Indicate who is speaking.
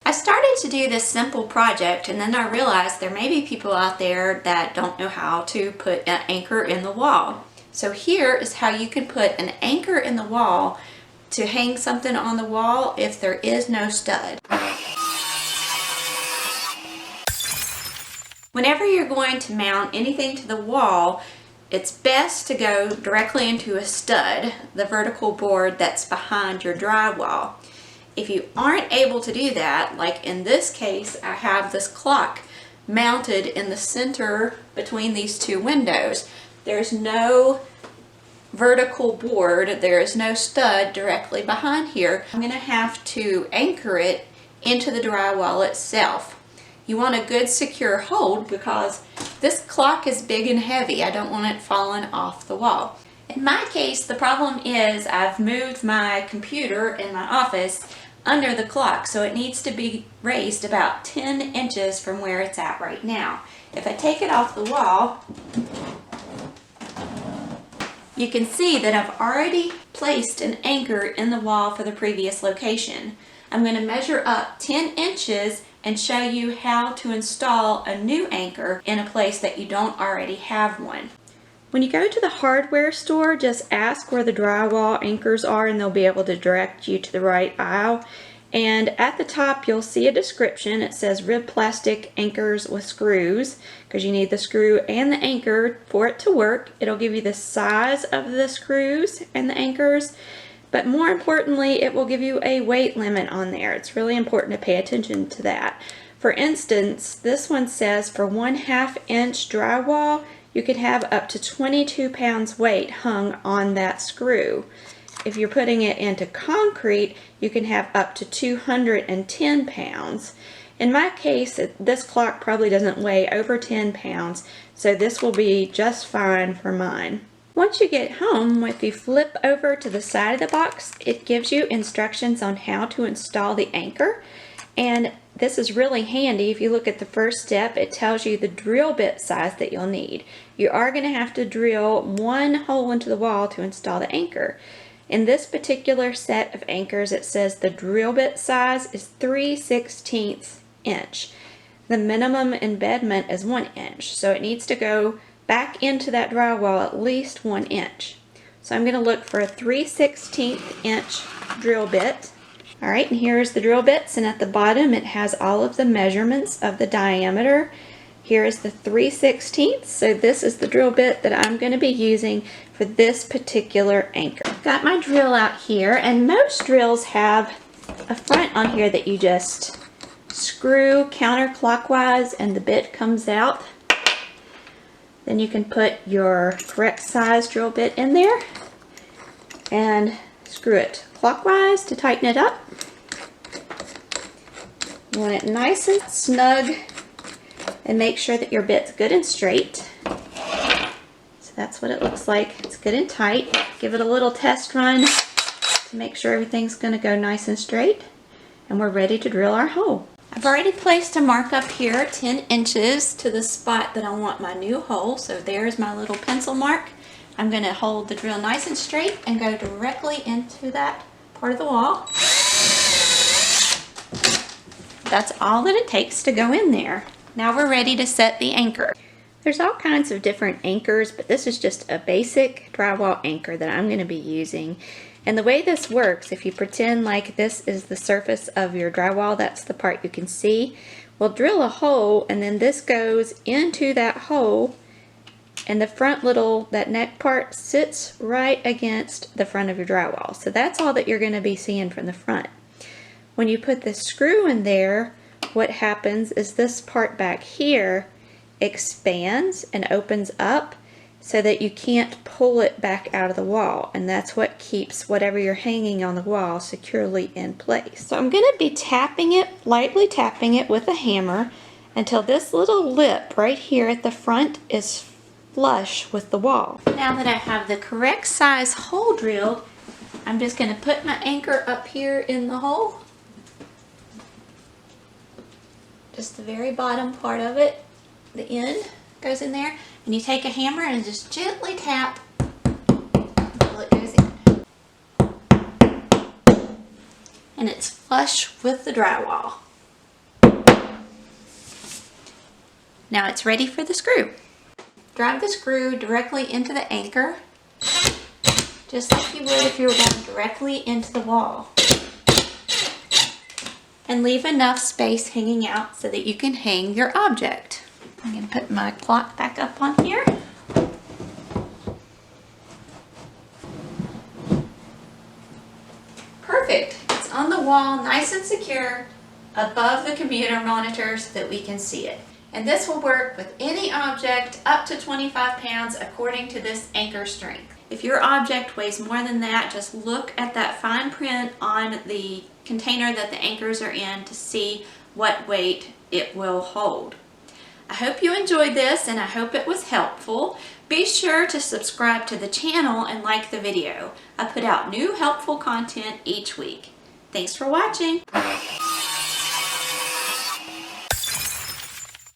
Speaker 1: I started to do this simple project and then I realized there may be people out there that don't know how to put an anchor in the wall. So here is how you can put an anchor in the wall to hang something on the wall if there is no stud. Whenever you're going to mount anything to the wall, it's best to go directly into a stud, the vertical board that's behind your drywall. If you aren't able to do that, like in this case, I have this clock mounted in the center between these two windows. There's no vertical board, there is no stud directly behind here. I'm going to have to anchor it into the drywall itself. You want a good secure hold because this clock is big and heavy. I don't want it falling off the wall. In my case, the problem is I've moved my computer in my office under the clock, so it needs to be raised about 10 inches from where it's at right now. If I take it off the wall, you can see that I've already placed an anchor in the wall for the previous location. I'm going to measure up 10 inches and show you how to install a new anchor in a place that you don't already have one. When you go to the hardware store, just ask where the drywall anchors are and they'll be able to direct you to the right aisle. And at the top you'll see a description. It says rib plastic anchors with screws, because you need the screw and the anchor for it to work. It'll give you the size of the screws and the anchors, but more importantly it will give you a weight limit on there. It's really important to pay attention to that. For instance, this one says for 1/2 inch drywall you could have up to 22 pounds weight hung on that screw. If you're putting it into concrete, you can have up to 210 pounds. In my case, this clock probably doesn't weigh over 10 pounds, so this will be just fine for mine. Once you get home, if you flip over to the side of the box, it gives you instructions on how to install the anchor. And this is really handy. If you look at the first step, it tells you the drill bit size that you'll need. You are going to have to drill one hole into the wall to install the anchor. In this particular set of anchors, it says the drill bit size is 3/16 inch. The minimum embedment is 1 inch, so it needs to go back into that drywall at least 1 inch. So I'm going to look for a 3/16 inch drill bit. Alright, and here's the drill bits, and at the bottom it has all of the measurements of the diameter. Here is the 3/16, so this is the drill bit that I'm going to be using for this particular anchor. Got my drill out here, and most drills have a front on here that you just screw counterclockwise and the bit comes out. Then you can put your correct size drill bit in there and screw it clockwise to tighten it up. You want it nice and snug and make sure that your bit's good and straight. So that's what it looks like. It's good and tight. Give it a little test run to make sure everything's going to go nice and straight, and we're ready to drill our hole. I've already placed a mark up here 10 inches to the spot that I want my new hole, so there's my little pencil mark. I'm going to hold the drill nice and straight and go directly into that part of the wall. That's all that it takes to go in there. Now we're ready to set the anchor. There's all kinds of different anchors, but this is just a basic drywall anchor that I'm going to be using. And the way this works, if you pretend like this is the surface of your drywall, that's the part you can see, we'll drill a hole and then this goes into that hole, and the front that neck part sits right against the front of your drywall. So that's all that you're going to be seeing from the front. When you put the screw in there, what happens is this part back here expands and opens up so that you can't pull it back out of the wall, and that's what keeps whatever you're hanging on the wall securely in place. So I'm going to be tapping it, lightly tapping it with a hammer until this little lip right here at the front is flush with the wall. Now that I have the correct size hole drilled, I'm just going to put my anchor up here in the hole. Just the very bottom part of it, the end goes in there, and you take a hammer and just gently tap until it goes in. And it's flush with the drywall. Now it's ready for the screw. Drive the screw directly into the anchor, just like you would if you were going directly into the wall. And leave enough space hanging out so that you can hang your object. I'm going to put my clock back up on here. Perfect. It's on the wall, nice and secure, above the computer monitor so that we can see it. And this will work with any object up to 25 pounds according to this anchor strength. If your object weighs more than that, just look at that fine print on the container that the anchors are in to see what weight it will hold. I hope you enjoyed this and I hope it was helpful. Be sure to subscribe to the channel and like the video. I put out new helpful content each week. Thanks for watching.